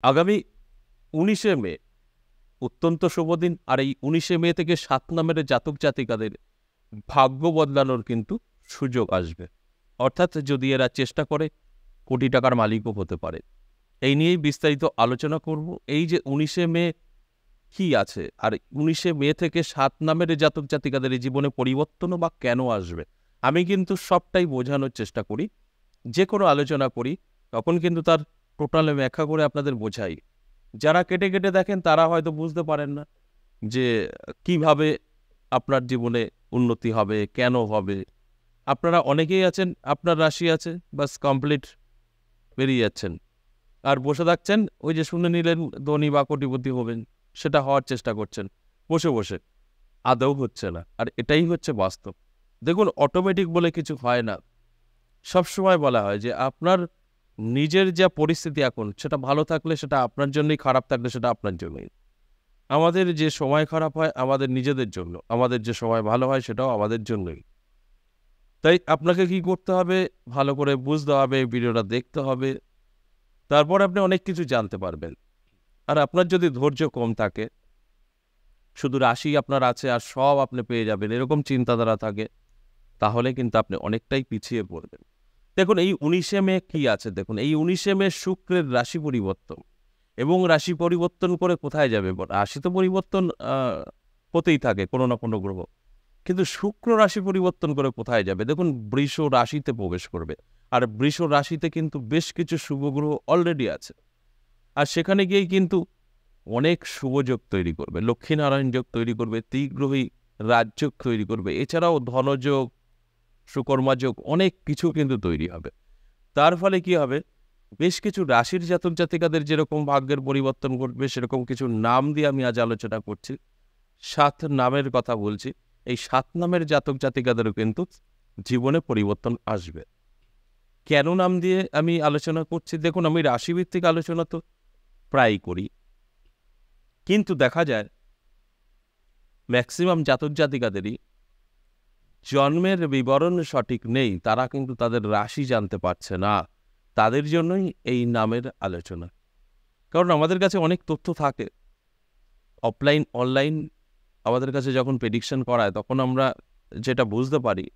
আগামী ১৯শে মে অত্যন্ত শুভ দিন। আর এই ১৯শে মে থেকে ৭ নামের জাতক জাতিকাদের ভাগ্য বদলানোর কিন্তু সুযোগ আসবে। অর্থাৎ যদি এরা চেষ্টা করে কোটি টাকার মালিকও হতে পারে। এই নিয়েই বিস্তারিত আলোচনা করব। এই যে ১৯শে মে কি আছে, আর ১৯শে মে থেকে ৭ নামের জাতক জাতিকাদের এই জীবনে পরিবর্তনও বা কেন আসবে, আমি কিন্তু সবটাই বোঝানোর চেষ্টা করি। যে কোনো আলোচনা করি তখন কিন্তু তার টোটাল ব্যাখ্যা করে আপনাদের বোঝাই। যারা কেটে কেটে দেখেন তারা হয়তো বুঝতে পারেন না যে কিভাবে আপনার জীবনে উন্নতি হবে, কেন হবে। আপনারা অনেকেই আছেন, আপনার রাশি আছে, বাস কমপ্লিট বেরিয়ে যাচ্ছেন আর বসে থাকছেন, ওই যে শুনে নিলেন ধনী বা কোটিপতি হবেন, সেটা হওয়ার চেষ্টা করছেন বসে বসে, আদৌ হচ্ছে না। আর এটাই হচ্ছে বাস্তব। দেখুন, অটোমেটিক বলে কিছু হয় না। সবসময় বলা হয় যে আপনার নিজের যা পরিস্থিতি এখন, সেটা ভালো থাকলে সেটা আপনার জন্যই, খারাপ থাকলে সেটা আপনার জন্যই। আমাদের যে সময় খারাপ হয় আমাদের নিজেদের জন্য, আমাদের যে সময় ভালো হয় সেটাও আমাদের জন্যই। তাই আপনাকে কি করতে হবে, ভালো করে বুঝতে হবে, ভিডিওটা দেখতে হবে, তারপর আপনি অনেক কিছু জানতে পারবেন। আর আপনার যদি ধৈর্য কম থাকে, শুধু রাশি আপনার আছে আর সব আপনি পেয়ে যাবেন, এরকম চিন্তাধারা থাকে, তাহলে কিন্তু আপনি অনেকটাই পিছিয়ে পড়বেন। দেখুন, এই ১৯শে মে কি আছে, দেখুন এই ১৯শে মে শুক্রের রাশি পরিবর্তন, এবং রাশি পরিবর্তন করে কোথায় যাবে? রাশি তো পরিবর্তন হতেই থাকে কোনো না কোনো গ্রহ, কিন্তু শুক্র রাশি পরিবর্তন করে কোথায় যাবে? দেখুন, বৃষ রাশিতে প্রবেশ করবে। আর বৃষ রাশিতে কিন্তু বেশ কিছু শুভ গ্রহ অলরেডি আছে। আর সেখানে গিয়েই কিন্তু অনেক শুভযোগ তৈরি করবে, লক্ষ্মীনারায়ণ যোগ তৈরি করবে, ত্রিগ্রহী রাজযোগ তৈরি করবে, এছাড়াও ধনযোগ, সুকর্মা যোগ, অনেক কিছু কিন্তু তৈরি হবে। তার ফলে কি হবে, বেশ কিছু রাশির জাতক জাতিকাদের যেরকম ভাগ্যের পরিবর্তন ঘটবে, সেরকম কিছু নাম দিয়ে আমি আজ আলোচনা করছি। ৭ নামের কথা বলছি। এই ৭ নামের জাতক জাতিকাদেরও কিন্তু জীবনে পরিবর্তন আসবে। কেন নাম দিয়ে আমি আলোচনা করছি? দেখুন, আমি রাশিভিত্তিক আলোচনা তো প্রায়ই করি, কিন্তু দেখা যায় ম্যাক্সিমাম জাতক জাতিকাদেরই জন্মের বিবরণ সঠিক নেই, তারা কিন্তু তাদের রাশি জানতে পারছে না। তাদের জন্যই এই নামের আলোচনা। কারণ আমাদের কাছে অনেক তথ্য থাকে, অফলাইন অনলাইন আমাদের কাছে যখন প্রেডিকশন করায়, তখন আমরা যেটা বুঝতে পারি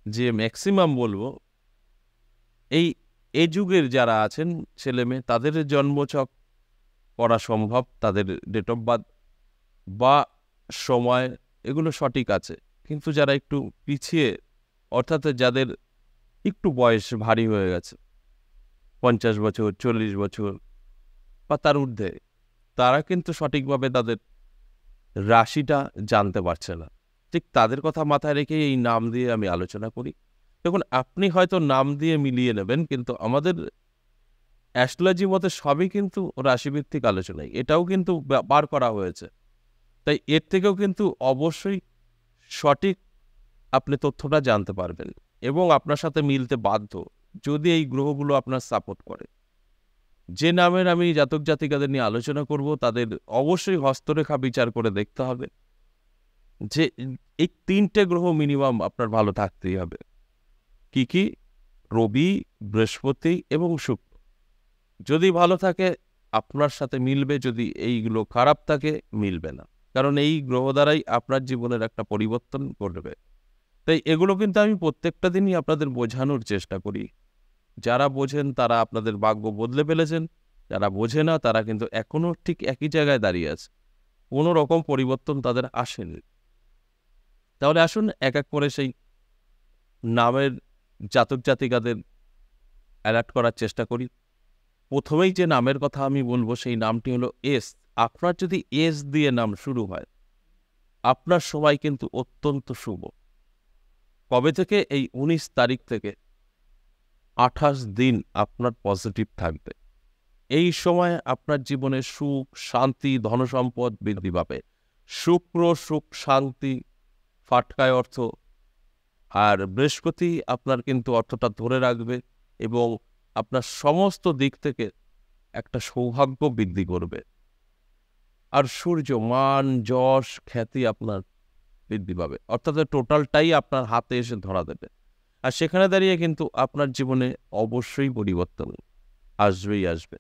যে ম্যাক্সিমাম বলবো এই এ যুগের যারা আছেন ছেলেমেয়ে, তাদের জন্মছক করা সম্ভব, তাদের ডেট অফ বার্থ বা সময়, এগুলো সঠিক আছে। কিন্তু যারা একটু পিছিয়ে, অর্থাৎ যাদের একটু বয়স ভারী হয়ে গেছে, ৫০ বছর, ৪০ বছর বা তার ঊর্ধ্বে, তারা কিন্তু সঠিকভাবে তাদের রাশিটা জানতে পারছে না। ঠিক তাদের কথা মাথায় রেখে এই নাম দিয়ে আমি আলোচনা করি। দেখুন, আপনি হয়তো নাম দিয়ে মিলিয়ে নেবেন, কিন্তু আমাদের অ্যাস্ট্রোলজি মতে সবই কিন্তু রাশিভিত্তিক আলোচনাই। এটাও কিন্তু বার করা হয়েছে। তাই এর থেকেও কিন্তু অবশ্যই সঠিক আপনি তথ্যটা জানতে পারবেন, এবং আপনার সাথে মিলতে বাধ্য যদি এই গ্রহগুলো আপনার সাপোর্ট করে। যে নামের আমি জাতক জাতিকাদের নিয়ে আলোচনা করব, তাদের অবশ্যই হস্তরেখা বিচার করে দেখতে হবে যে এই ৩টে গ্রহ মিনিমাম আপনার ভালো থাকতেই হবে। কি কি? রবি, বৃহস্পতি এবং শুক্র। যদি ভালো থাকে আপনার সাথে মিলবে, যদি এইগুলো খারাপ থাকে মিলবে না। কারণ এই গ্রহ দ্বারাই আপনার জীবনের একটা পরিবর্তন ঘটবে। তাই এগুলো কিন্তু আমি প্রত্যেকটা দিনই আপনাদের বোঝানোর চেষ্টা করি। যারা বোঝেন তারা আপনাদের ভাগ্য বদলে ফেলেছেন, যারা বোঝে না তারা কিন্তু এখনো ঠিক একই জায়গায় দাঁড়িয়ে আছে, কোনো রকম পরিবর্তন তাদের আসেনি। তাহলে আসুন এক এক করে সেই নামের জাতক জাতিকাদের অ্যালার্ট করার চেষ্টা করি। প্রথমেই যে নামের কথা আমি বলবো, সেই নামটি হলো এস। আপনার যদি এস দিয়ে নাম শুরু হয়, আপনার সময় কিন্তু অত্যন্ত শুভ। কবে থেকে? এই ১৯ তারিখ থেকে ২৮ দিন আপনার পজিটিভ থাকবে। এই সময় আপনার জীবনে সুখ, শান্তি, ধনসম্পদ বৃদ্ধি পাবে। শুক্র সুখ, শান্তি, ফাটকায় অর্থ। আর বৃহস্পতি আপনার কিন্তু অর্থটা ধরে রাখবে, এবং আপনার সমস্ত দিক থেকে একটা সৌভাগ্য বৃদ্ধি করবে। আর সূর্য মান, যশ, খ্যাতি আপনার বৃদ্ধি পাবে, অর্থাৎ টোটালটাই আপনার হাতে এসে ধরা দেবে। আর সেখানে দাঁড়িয়ে কিন্তু আপনার জীবনে অবশ্যই পরিবর্তন আসবেই আসবে।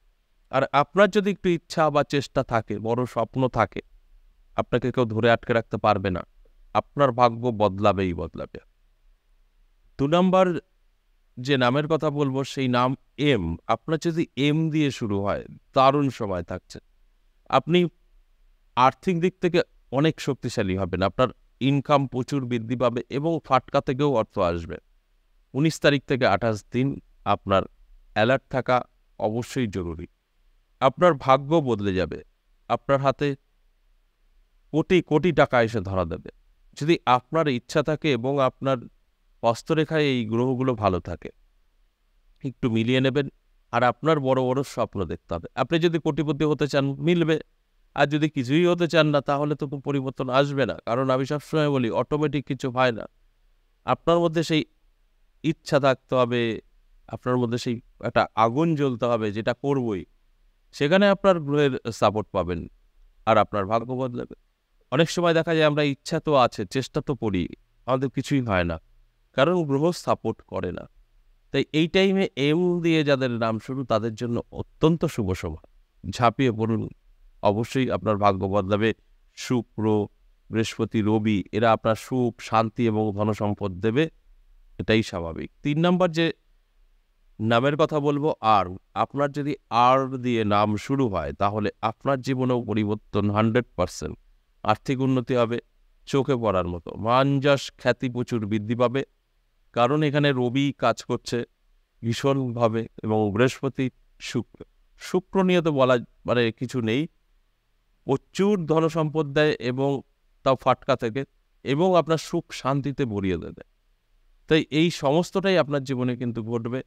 আর আপনার যদি একটু ইচ্ছা বা চেষ্টা থাকে, বড় স্বপ্ন থাকে, আপনাকে কেউ ধরে আটকে রাখতে পারবে না। আপনার ভাগ্য বদলাবেই বদলাবে। 2 নাম্বার যে নামের কথা বলবো সেই নাম এম। আপনার যদি এম দিয়ে শুরু হয়, দারুণ সময় থাকছে। আপনি আর্থিক দিক থেকে অনেক শক্তিশালী হবেন। আপনার ইনকাম প্রচুর বৃদ্ধি পাবে এবং ফাটকা থেকেও অর্থ আসবে। 19 তারিখ থেকে 28 দিন আপনার অ্যালার্ট থাকা অবশ্যই জরুরি। আপনার ভাগ্য বদলে যাবে। আপনার হাতে কোটি কোটি টাকা এসে ধরা দেবে। যদি আপনার ইচ্ছা থাকে এবং আপনার হস্তরেখায় এই গ্রহগুলো ভালো থাকে, একটু মিলিয়ে নেবেন। আর আপনার বড় বড় স্বপ্ন দেখতে হবে। আপনি যদি কোটিপতি হতে চান, মিলবে। আর যদি কিছুই হতে চান না, তাহলে তো পরিবর্তন আসবে না। কারণ আমি সবসময় বলি, অটোমেটিক কিছু হয় না। আপনার মধ্যে সেই ইচ্ছা থাকতে হবে, আপনার মধ্যে সেই একটা আগুন জ্বলতে হবে, যেটা করবই। সেখানে আপনার গ্রহের সাপোর্ট পাবেন আর আপনার ভাগ্য বদলাবে। অনেক সময় দেখা যায় আমরা ইচ্ছা তো আছে, চেষ্টা তো করি, আমাদের কিছুই হয় না, কারণ গ্রহ সাপোর্ট করে না। তাই এই টাইমে এম দিয়ে যাদের নাম শুরু, তাদের জন্য অত্যন্ত শুভ সময়। ঝাঁপিয়ে পড়ুন, অবশ্যই আপনার ভাগ্য বদলাবে। শুক্র, বৃহস্পতি, রবি এরা আপনার সুখ, শান্তি এবং ধনসম্পদ দেবে, এটাই স্বাভাবিক। 3 নাম্বার যে নামের কথা বলবো আর, আপনার যদি আর দিয়ে নাম শুরু হয়, তাহলে আপনার জীবনেও পরিবর্তন 100%। আর্থিক উন্নতি হবে চোখে পড়ার মতো। মান যশ খ্যাতি প্রচুর বৃদ্ধি পাবে, কারণ এখানে রবি কাজ করছে ভীষণভাবে এবং বৃহস্পতি, শুক্র। শুক্র নিয়ে তো বলা মানে কিছু নেই, প্রচুর ধনসম্পদ দেয় এবং তাও ফাটকা থেকে, এবং আপনার সুখ শান্তিতে ভরিয়ে দেবে। তাই এই সমস্তটাই আপনার জীবনে কিন্তু ঘটবে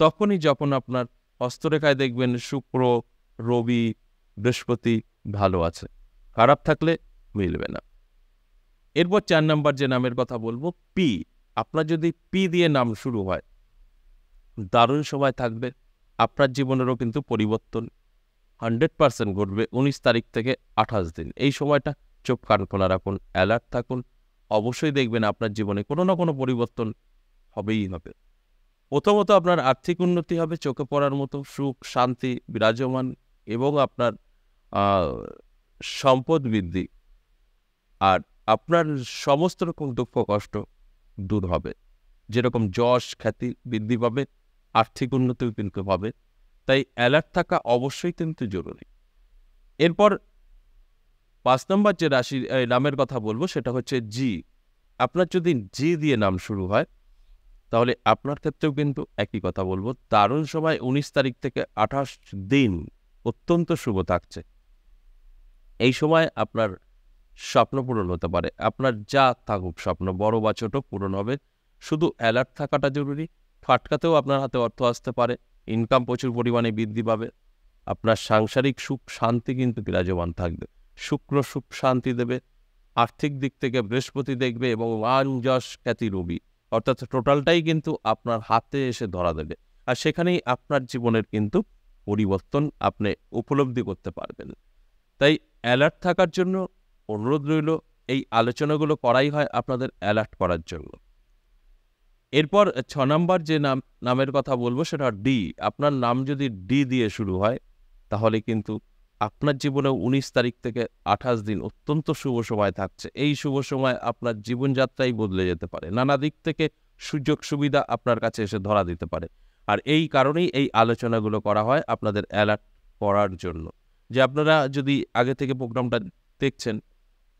তখনই যখন আপনার হস্তরেখায় দেখবেন শুক্র, রবি, বৃহস্পতি ভালো আছে। খারাপ থাকলে মিলবে না। এরপর 4 নাম্বার যে নামের কথা বলবো, পি। আপনার যদি পি দিয়ে নাম শুরু হয়, দারুণ সময় থাকবে। আপনার জীবনেরও কিন্তু পরিবর্তন 100% ঘটবে 19 তারিখ থেকে 28 দিন। এই সময়টা চোখ কান খোলা রাখুন, অ্যালার্ট থাকুন। অবশ্যই দেখবেন আপনার জীবনে কোনো না কোনো পরিবর্তন হবেই হবে। প্রথমত আপনার আর্থিক উন্নতি হবে, চোখে পড়ার মতো সুখ শান্তি বিরাজমান, এবং আপনার সম্পদ বৃদ্ধি, আর আপনার সমস্ত রকম দুঃখ কষ্ট দূর হবে। যেরকম যশ খ্যাতি বৃদ্ধি পাবে, আর্থিক উন্নতিও কিন্তু পাবে। তাই অ্যালার্ট থাকা অবশ্যই কিন্তু জরুরি। এরপর 5 নম্বর যে রাশি নামের কথা বলবো সেটা হচ্ছে জি। আপনার যদি জি দিয়ে নাম শুরু হয়, তাহলে আপনার ক্ষেত্রেও কিন্তু একই কথা বলবো। দারুণ সময় 19 তারিখ থেকে 28 দিন অত্যন্ত শুভ থাকছে। এই সময় আপনার স্বপ্ন পূরণ হতে পারে। আপনার যা থাকুক স্বপ্ন, বড় বা ছোট, পূরণ হবে। শুধু অ্যালার্ট থাকাটা জরুরি। ফাটকাতেও আপনার হাতে অর্থ আসতে পারে, ইনকাম প্রচুর পরিমাণে বৃদ্ধি পাবে। আপনার সাংসারিক সুখ শান্তি কিন্তু বিরাজমান থাকবে। শুক্র সুখ শান্তি দেবে, আর্থিক দিক থেকে বৃহস্পতি দেখবে, এবং মান যশ খ্যাতি রবি, অর্থাৎ টোটালটাই কিন্তু আপনার হাতে এসে ধরা দেবে। আর সেখানেই আপনার জীবনের কিন্তু পরিবর্তন আপনি উপলব্ধি করতে পারবেন। তাই অ্যালার্ট থাকার জন্য অনুরোধ রইল, এই আলোচনাগুলো করাই হয় আপনাদের অ্যালার্ট করার জন্য। এরপর 6 নাম্বার যে নামের কথা বলবো সেটা ডি। আপনার নাম যদি ডি দিয়ে শুরু হয়, তাহলে কিন্তু আপনার জীবনে 19 তারিখ থেকে 28 দিন অত্যন্ত শুভ সময় থাকছে। এই শুভ সময় আপনার জীবনযাত্রাই বদলে যেতে পারে। নানা দিক থেকে সুযোগ সুবিধা আপনার কাছে এসে ধরা দিতে পারে। আর এই কারণেই এই আলোচনাগুলো করা হয় আপনাদের অ্যালার্ট করার জন্য। যে আপনারা যদি আগে থেকে প্রোগ্রামটা দেখছেন,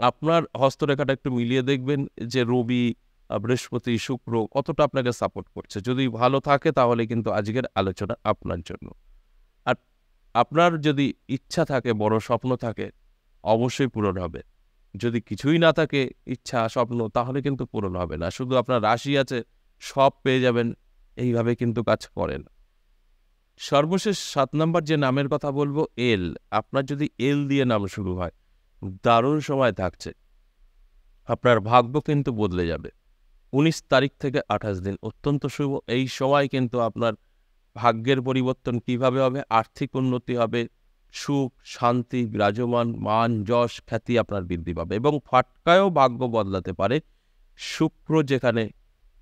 আপনার হস্তরেখাটা একটু মিলিয়ে দেখবেন যে রবি, বৃহস্পতি, শুক্র কতটা আপনাকে সাপোর্ট করছে। যদি ভালো থাকে তাহলে কিন্তু আজকের আলোচনা আপনার জন্য। আর আপনার যদি ইচ্ছা থাকে, বড় স্বপ্ন থাকে, অবশ্যই পূরণ হবে। যদি কিছুই না থাকে, ইচ্ছা স্বপ্ন, তাহলে কিন্তু পূরণ হবে না। শুধু আপনার রাশি আছে, সব পেয়ে যাবেন, এইভাবে কিন্তু কাজ করে না। সর্বশেষ 7 নাম্বার যে নামের কথা বলবো, এল। আপনার যদি এল দিয়ে নাম শুরু হয়, দারুণ সময় থাকছে। আপনার ভাগ্য কিন্তু বদলে যাবে। 19 তারিখ থেকে 28 দিন অত্যন্ত শুভ। এই সময় কিন্তু আপনার ভাগ্যের পরিবর্তন কিভাবে হবে? আর্থিক উন্নতি হবে, সুখ শান্তি বিরাজমান, মান যশ খ্যাতি আপনার বৃদ্ধি পাবে, এবং ফাটকায়ও ভাগ্য বদলাতে পারে। শুক্র যেখানে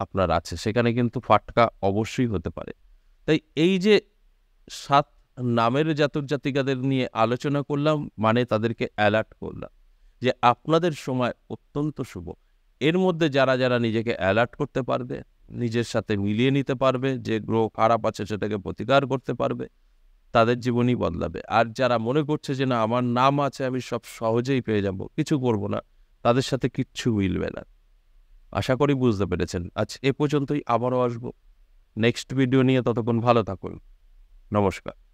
আপনার আছে, সেখানে কিন্তু ফাটকা অবশ্যই হতে পারে। তাই এই যে 7 নামের জাতক জাতিকাদের নিয়ে আলোচনা করলাম, মানে তাদেরকে অ্যালার্ট করলাম যে আপনাদের সময় অত্যন্ত শুভ। এর মধ্যে যারা যারা নিজেকে অ্যালার্ট করতে পারবে, নিজের সাথে মিলিয়ে নিতে পারবে, যে গ্রহ খারাপ আছে সেটাকে প্রতিকার করতে পারবে, তাদের জীবনই বদলাবে। আর যারা মনে করছে যে না আমার নাম আছে আমি সব সহজেই পেয়ে যাব, কিছু করব না, তাদের সাথে কিচ্ছু মিলবে না। আশা করি বুঝতে পেরেছেন। আজ এ পর্যন্তই, আবারও আসবো নেক্সট ভিডিও নিয়ে। ততক্ষণ ভালো থাকুন। নমস্কার।